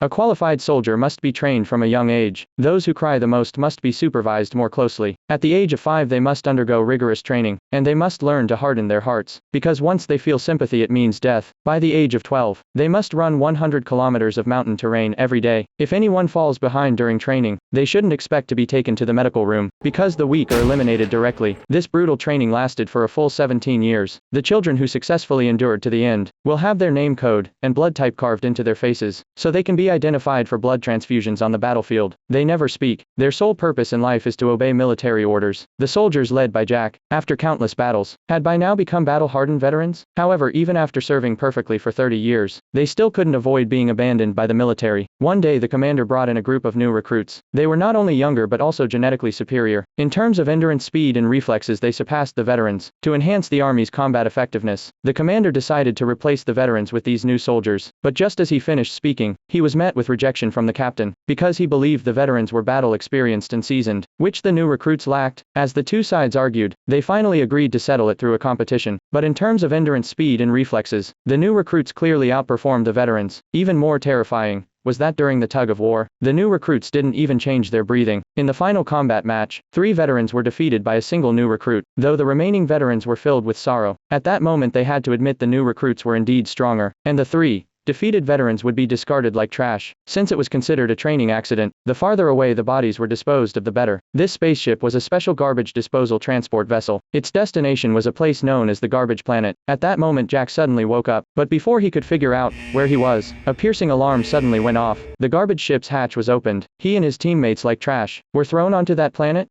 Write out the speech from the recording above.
A qualified soldier must be trained from a young age. Those who cry the most must be supervised more closely. At the age of 5 they must undergo rigorous training, and they must learn to harden their hearts, because once they feel sympathy it means death. By the age of 12, they must run 100 kilometers of mountain terrain every day. If anyone falls behind during training, they shouldn't expect to be taken to the medical room, because the weak are eliminated directly. This brutal training lasted for a full 17 years. The children who successfully endured to the end will have their name code and blood type carved into their faces, so they can be identified for blood transfusions on the battlefield. They never speak. Their sole purpose in life is to obey military orders. The soldiers led by Jack, after countless battles, had by now become battle-hardened veterans. However, even after serving perfectly for 30 years, they still couldn't avoid being abandoned by the military. One day the commander brought in a group of new recruits. They were not only younger but also genetically superior. In terms of endurance, speed and reflexes they surpassed the veterans. To enhance the army's combat effectiveness, the commander decided to replace the veterans with these new soldiers. But just as he finished speaking, he was met with rejection from the captain, because he believed the veterans were battle experienced and seasoned, which the new recruits lacked. As the two sides argued, they finally agreed to settle it through a competition. But in terms of endurance, speed and reflexes, the new recruits clearly outperformed the veterans. Even more terrifying was that during the tug of war, the new recruits didn't even change their breathing. In the final combat match, 3 veterans were defeated by a single new recruit, though the remaining veterans were filled with sorrow. At that moment they had to admit the new recruits were indeed stronger, and the 3 defeated veterans would be discarded like trash. Since it was considered a training accident, the farther away the bodies were disposed of the better. This spaceship was a special garbage disposal transport vessel. Its destination was a place known as the Garbage Planet. At that moment Jack suddenly woke up, but before he could figure out where he was, a piercing alarm suddenly went off. The garbage ship's hatch was opened. He and his teammates, like trash, were thrown onto that planet.